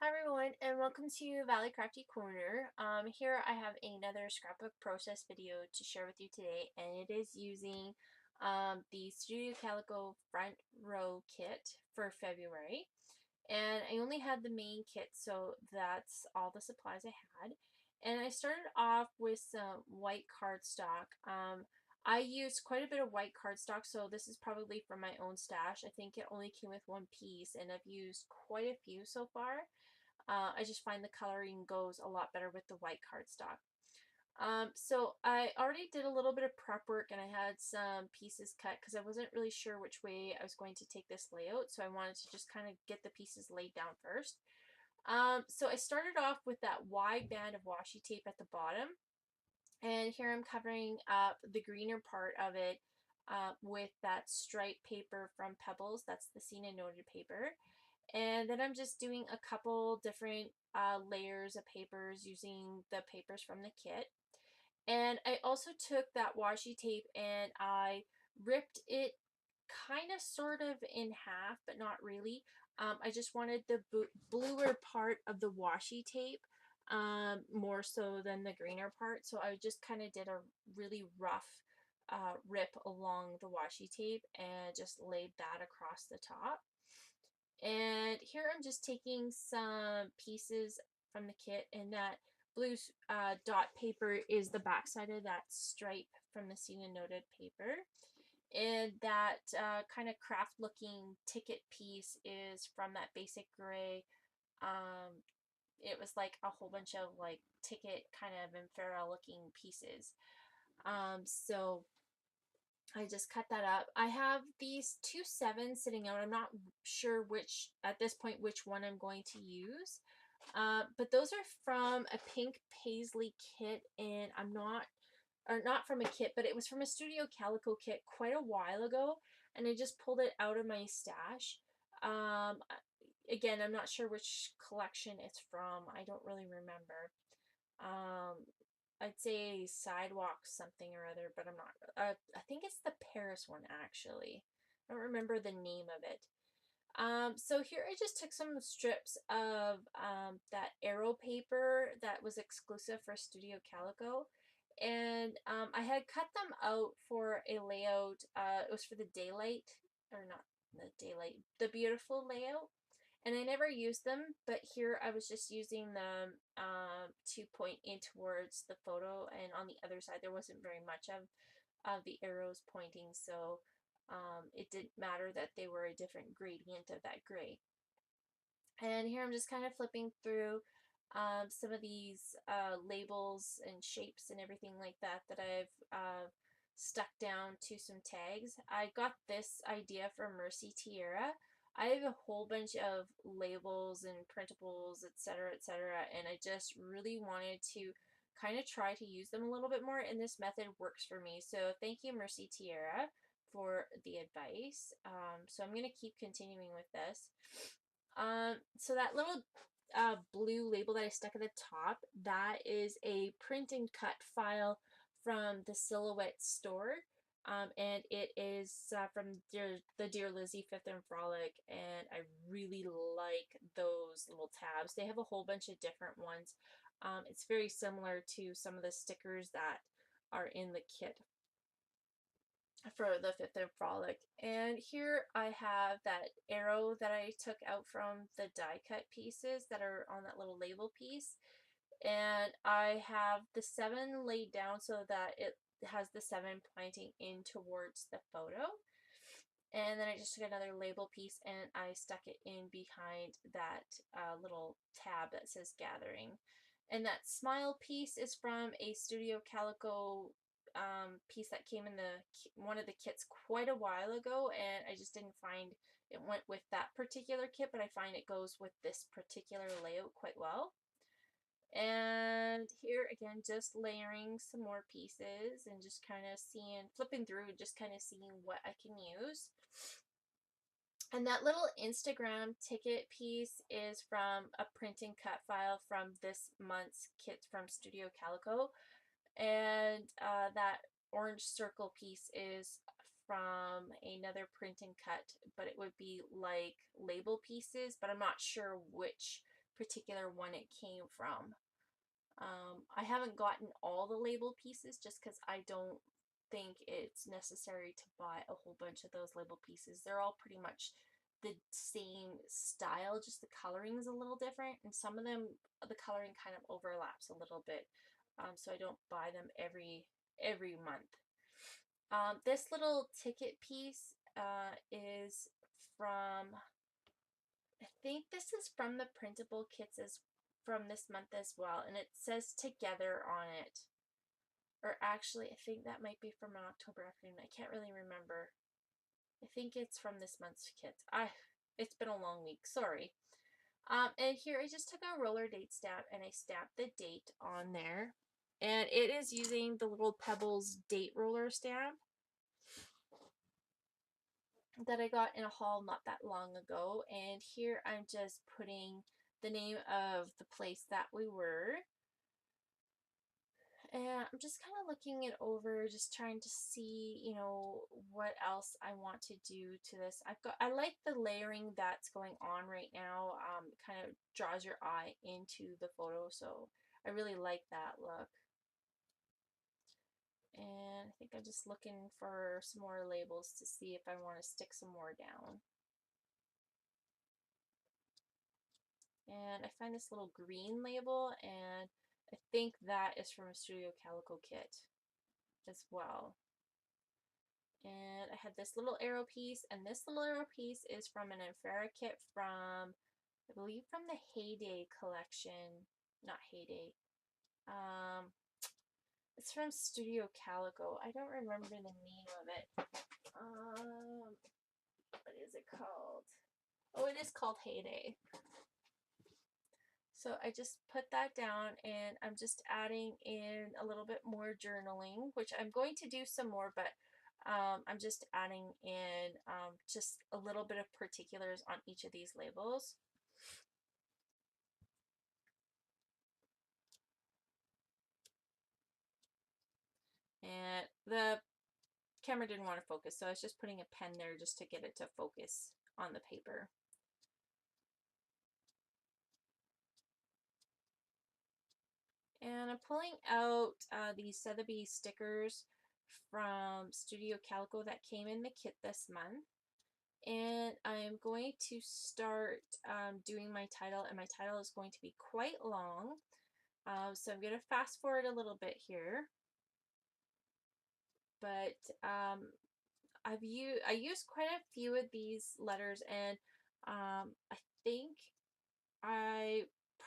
Hi everyone, and welcome to Valley Crafty Corner. Here I have another scrapbook process video to share with you today, and it is using the Studio Calico Front Row kit for February. And I only had the main kit, so that's all the supplies I had. And I started off with some white cardstock. I used quite a bit of white cardstock, so this is probably from my own stash. I think it only came with one piece, and I've used quite a few so far. I just find the coloring goes a lot better with the white cardstock. So I already did a little bit of prep work and I had some pieces cut because I wasn't really sure which way I was going to take this layout. So I wanted to just kind of get the pieces laid down first. So I started off with that wide band of washi tape at the bottom. And here I'm covering up the greener part of it with that striped paper from Pebbles. That's the Seen and Noted paper. And then I'm just doing a couple different layers of papers using the papers from the kit. And I also took that washi tape and I ripped it kind of sort of in half, but not really. I just wanted the bluer part of the washi tape more so than the greener part. So I just kind of did a really rough rip along the washi tape and just laid that across the top. And here I'm just taking some pieces from the kit, and that blue dot paper is the back side of that stripe from the Seen and Noted paper. And that kind of craft looking ticket piece is from that basic gray. It was like a whole bunch of like ticket kind of infera looking pieces. So I just cut that up. I have these two sevens sitting out. I'm not sure which, at this point, which one I'm going to use. But those are from a pink paisley kit, and I'm not, or not from a kit, but it was from a Studio Calico kit quite a while ago, and I just pulled it out of my stash. Again, I'm not sure which collection it's from. I don't really remember. Um, I'd say sidewalk something or other, but I'm not. I think it's the Paris one actually. I don't remember the name of it. So here I just took some strips of that arrow paper that was exclusive for Studio Calico. And I had cut them out for a layout. It was for the daylight, or not the daylight, the beautiful layout. And I never used them, but here I was just using them to point in towards the photo. And on the other side, there wasn't very much of the arrows pointing, so it didn't matter that they were a different gradient of that gray. And here I'm just kind of flipping through some of these labels and shapes and everything like that that I've stuck down to some tags. I got this idea from Mercy Tierra. I have a whole bunch of labels and printables, etc., and I just really wanted to kind of try to use them a little bit more, and this method works for me. So thank you, Mercy Tierra, for the advice. So I'm going to keep continuing with this. So that little blue label that I stuck at the top, that is a print and cut file from the Silhouette store. And it is from the Dear Lizzie Fifth and Frolic, and I really like those little tabs. They have a whole bunch of different ones. It's very similar to some of the stickers that are in the kit for the Fifth and Frolic. And here I have that arrow that I took out from the die cut pieces that are on that little label piece. And I have the 7 laid down so that it has the 7 pointing in towards the photo. And then I just took another label piece and I stuck it in behind that little tab that says gathering. And that smile piece is from a Studio Calico piece that came in one of the kits quite a while ago, and I just didn't find it went with that particular kit, but I find it goes with this particular layout quite well. And here again, just layering some more pieces and just kind of flipping through, just kind of seeing what I can use. And that little Instagram ticket piece is from a print and cut file from this month's kit from Studio Calico. And that orange circle piece is from another print and cut, but it would be like label pieces, but I'm not sure which particular one it came from. I haven't gotten all the label pieces just because I don't think it's necessary to buy a whole bunch of those label pieces. They're all pretty much the same style, just the coloring is a little different, and some of them, the coloring kind of overlaps a little bit, so I don't buy them every month. This little ticket piece is from, I think this is from the printable kits from this month as well, and it says together on it. Or actually, I think that might be from an October afternoon. I can't really remember. I think it's from this month's kit. It's been a long week, sorry. And here I just took a roller date stamp and I stamped the date on there. And it is using the little Pebbles date roller stamp that I got in a haul not that long ago. And here I'm just putting the name of the place that we were. And I'm just kind of looking it over, just trying to see, you know, what else I want to do to this. I like the layering that's going on right now. Kind of draws your eye into the photo, so I really like that look. And I think I'm just looking for some more labels to see if I want to stick some more down. And I find this little green label, and I think that is from a Studio Calico kit as well. And I had this little arrow piece, and this little arrow piece is from an Infera kit from, I believe, from the Heyday collection. Not Heyday. It's from Studio Calico. I don't remember the name of it. What is it called? Oh, it is called Heyday. So I just put that down, and I'm just adding in a little bit more journaling, which I'm going to do some more, but I'm just adding in just a little bit of particulars on each of these labels. And the camera didn't want to focus, so I was just putting a pen there just to get it to focus on the paper. And I'm pulling out these Sotheby's stickers from Studio Calico that came in the kit this month. And I'm going to start doing my title, and my title is going to be quite long. So I'm going to fast forward a little bit here. But I used quite a few of these letters, and I think I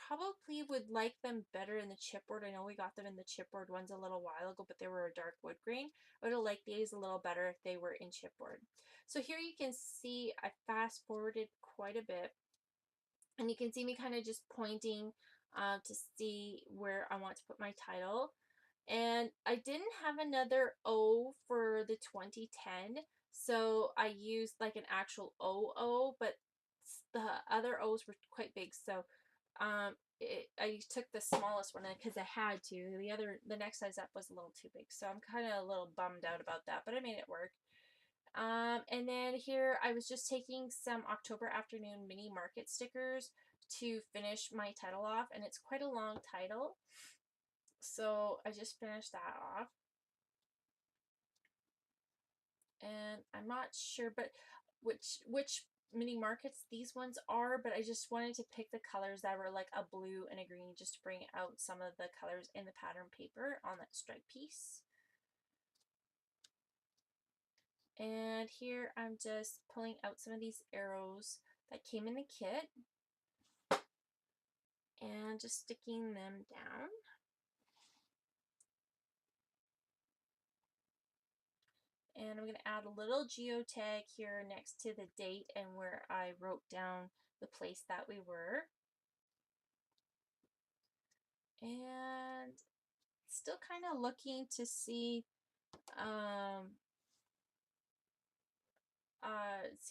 probably would like them better in the chipboard. I know we got them in the chipboard ones a little while ago, but they were a dark wood grain. I would have liked these a little better if they were in chipboard. So here you can see I fast forwarded quite a bit, and you can see me kind of just pointing to see where I want to put my title. And I didn't have another O for the 2010, so I used like an actual OO, but the other O's were quite big, so I took the smallest one because I had to. The next size up was a little too big, so I'm kind of a little bummed out about that, but I made it work. And then here I was just taking some October Afternoon mini market stickers to finish my title off, and it's quite a long title. So I just finished that off. And I'm not sure but which mini markets these ones are, but I just wanted to pick the colors that were like a blue and a green just to bring out some of the colors in the pattern paper on that stripe piece. And here I'm just pulling out some of these arrows that came in the kit and just sticking them down. And I'm going to add a little geotag here next to the date and where I wrote down the place that we were. And still kind of looking to see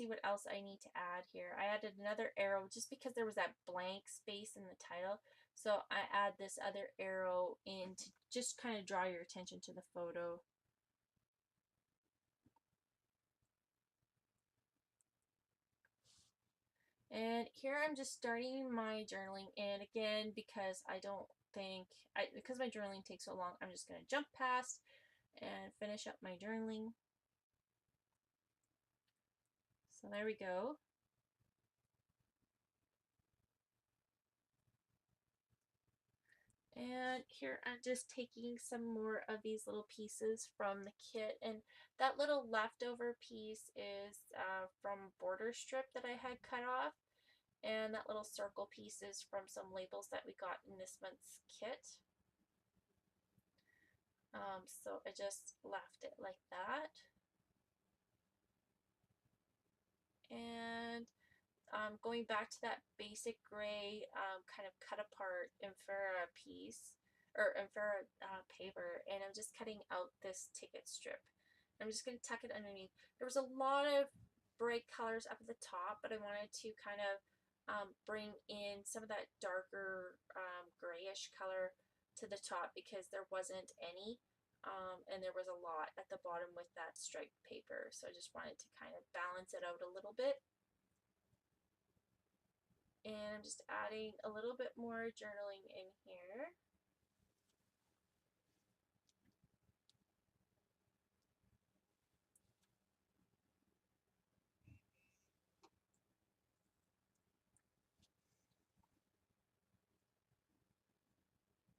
what else I need to add here. I added another arrow just because there was that blank space in the title. So I add this other arrow in to just kind of draw your attention to the photo. And here I'm just starting my journaling, and again, because because my journaling takes so long, I'm just going to jump past and finish up my journaling. So there we go. And here I'm just taking some more of these little pieces from the kit, and that little leftover piece is from border strip that I had cut off, and that little circle piece is from some labels that we got in this month's kit. So I just left it like that. And going back to that basic gray kind of cut apart Infera piece, or Infera paper, and I'm just cutting out this ticket strip. I'm just going to tuck it underneath. There was a lot of bright colors up at the top, but I wanted to kind of bring in some of that darker grayish color to the top because there wasn't any. And there was a lot at the bottom with that striped paper, so I just wanted to kind of balance it out a little bit. And I'm just adding a little bit more journaling in here.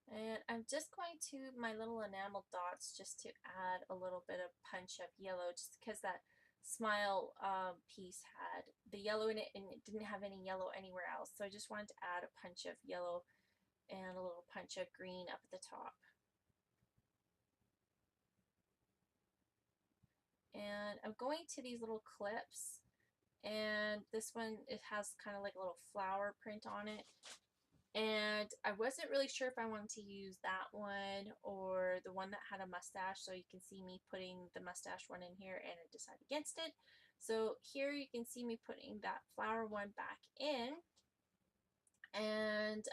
And I'm just going to my little enamel dots just to add a little bit of punch of yellow, just because that smile piece had the yellow in it and it didn't have any yellow anywhere else. So I just wanted to add a punch of yellow and a little punch of green up at the top. And I'm going to these little clips, and this one, it has kind of like a little flower print on it. And I wasn't really sure if I wanted to use that one or the one that had a mustache, so you can see me putting the mustache one in here, and I decided against it. So here you can see me putting that flower one back in, and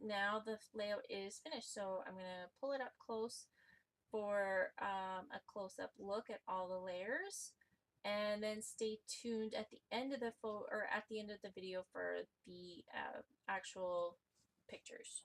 now the layout is finished. So I'm going to pull it up close for a close-up look at all the layers, and then stay tuned at the end of the video for the actual pictures.